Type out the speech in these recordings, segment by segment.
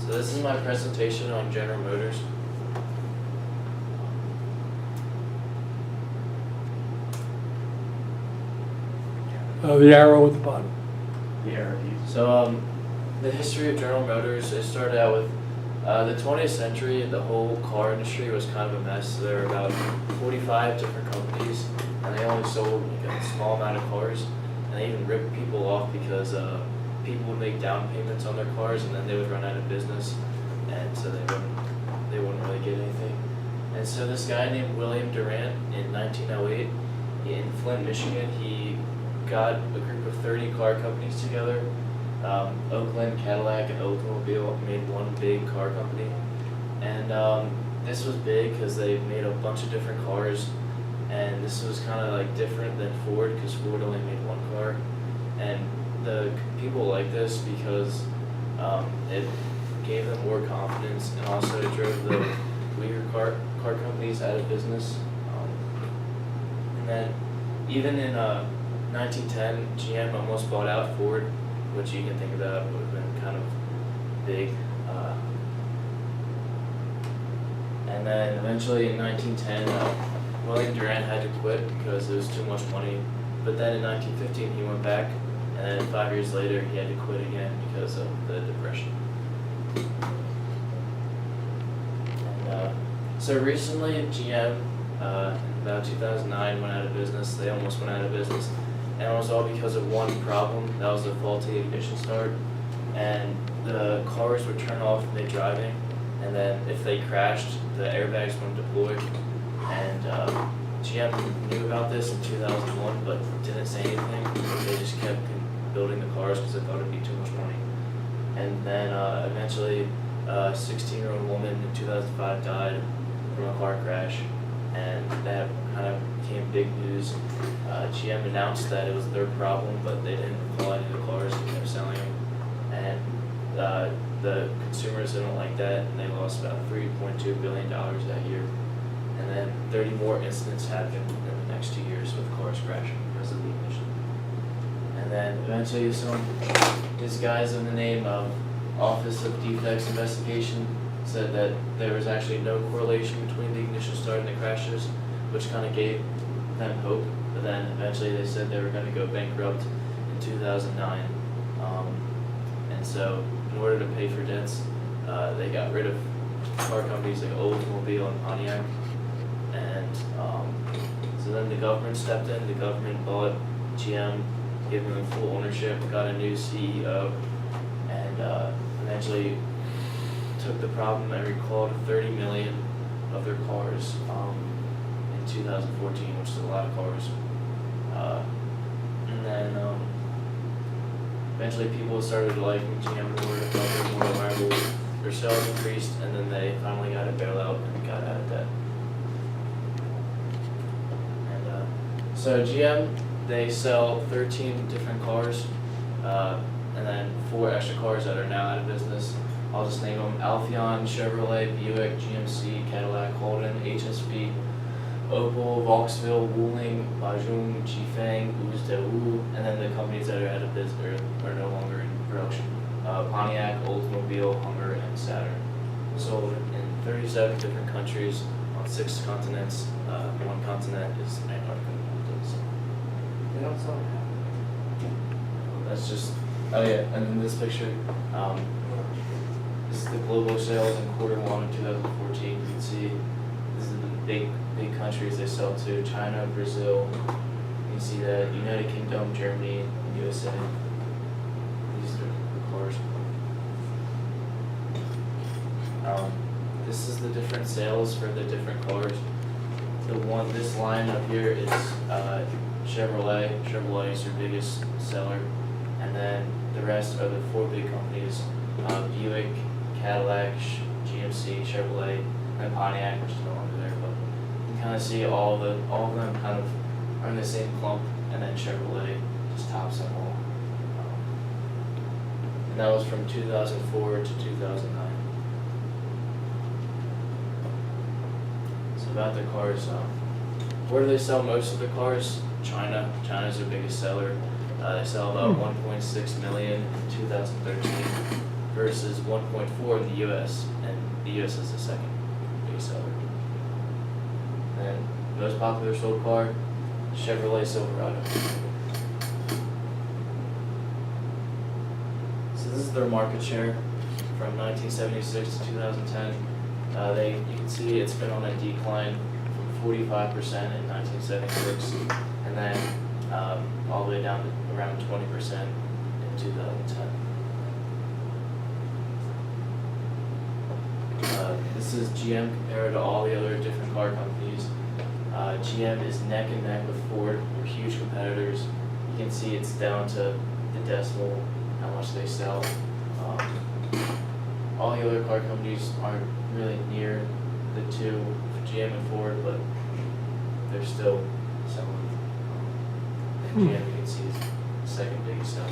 So this is my presentation on General Motors. The arrow at the bottom. So the history of General Motors, it started out with the 20th century. The whole car industry was kind of a mess. There were about 45 different companies, and they only sold like a small amount of cars. And they even ripped people off because people would make down payments on their cars, and then they would run out of business, and so they wouldn't really get anything. And so this guy named William Durant in 1908 in Flint, Michigan, he got a group of 30 car companies together. Oakland, Cadillac, and Oldsmobile made one big car company. And this was big because they made a bunch of different cars. And this was kind of like different than Ford because Ford only made one car. And the people liked this because it gave them more confidence, and also it drove the weaker car companies out of business. And then even in 1910, GM almost bought out Ford, which you can think about would have been kind of big. And then eventually in 1910, William Durant had to quit because it was too much money. But then in 1915 he went back, and then 5 years later he had to quit again because of the Depression. And, so recently GM, in about 2009, went out of business. They almost went out of business. And it was all because of one problem. That was a faulty ignition start. And the cars would turn off mid-driving, and then if they crashed, the airbags wouldn't deploy. And GM knew about this in 2001, but didn't say anything. They just kept building the cars because they thought it'd be too much money. And then eventually, a 16-year-old woman in 2005 died from a car crash, and that kind of became big news. GM announced that it was their problem, but they didn't recall any of the cars. They kept selling them, and the consumers didn't like that, and they lost about $3.2 billion that year. And then 30 more incidents happened in the next 2 years with cars crashing because of the ignition. And then eventually these guys in the name of Office of Defects Investigation said that there was actually no correlation between the ignition start and the crashes, which kind of gave them hope. But then eventually they said they were going to go bankrupt in 2009. And so in order to pay for debts, they got rid of car companies like Oldsmobile and Pontiac. And so then the government stepped in. The government bought GM, gave them full ownership, got a new CEO, and eventually took the problem and recalled 30 million of their cars in 2014, which is a lot of cars. And then eventually people started liking GM more, thought they were more reliable. Their sales increased, and then they finally got a bailout and got out of debt. And so GM, they sell 13 different cars, and then 4 extra cars that are now out of business. I'll just name them: Alphion, Chevrolet, Buick, GMC, Cadillac, Holden, HSB, Opel, Vauxhall, Wuling, Bajung, Jifang, Wu, and then the companies that are out of business are no longer in production. Pontiac, Oldsmobile, Hummer, and Saturn. Sold in 37 different countries on 6 continents. One continent is Antarctica. So They don't sell that's just, oh yeah, and in this picture, this is the global sales in Q1 of 2014. You can see this is the big countries they sell to: China, Brazil. You can see the United Kingdom, Germany, and USA. These are the cars. This is the different sales for the different cars. This line up here is Chevrolet. Chevrolet is your biggest seller, and then the rest are the 4 big companies: Buick, Cadillac, GMC, Chevrolet, and Pontiac, which is no longer there. But you kind of see all of them kind of are in the same clump, and then Chevrolet just tops them all. And that was from 2004 to 2009. So about the cars, where do they sell most of the cars? China. China's their biggest seller. They sell about 1.6 million in 2013. versus 1.4 in the U.S., and the U.S. is the second biggest seller. And most popular sold car, Chevrolet Silverado. So this is their market share from 1976 to 2010. You can see it's been on a decline from 45% in 1976, and then all the way down to around 20% in 2010. This is GM compared to all the other different car companies. GM is neck and neck with Ford. They're huge competitors. You can see it's down to the decimal how much they sell. All the other car companies aren't really near the two, GM and Ford, but they're still selling. And GM, you can see, is the second biggest seller.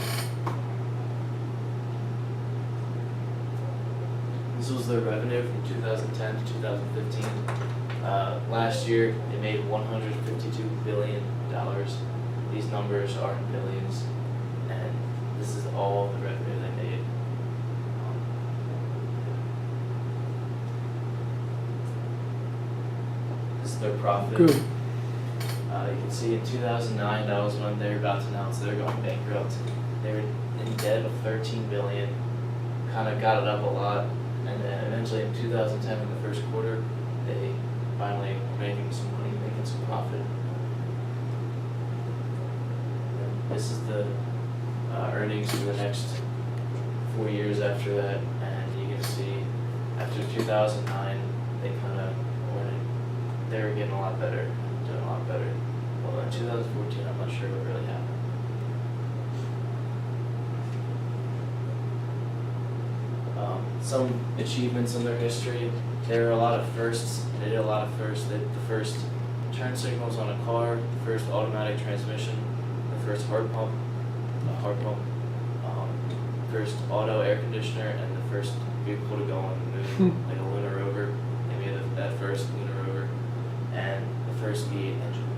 This was their revenue from 2010 to 2015. Last year, they made $152 billion. These numbers are in billions, and this is all the revenue they made. This is their profit. Good. You can see in 2009, that was when they were about to announce they were going bankrupt. They were in debt of $13 billion, kind of got it up a lot, and then eventually in 2010, in the first quarter, they finally were making some money, making some profit. And this is the earnings for the next 4 years after that, and you can see after 2009, they kind of they were getting a lot better, doing a lot better. Well, in 2014, I'm not sure what really happened. Some achievements in their history. There were a lot of firsts. They did a lot of firsts. The first turn signals on a car, the first automatic transmission, the first heart pump, first auto air conditioner, and the first vehicle to go on the moon, like a lunar rover. They made that first lunar rover, and the first V8 engine.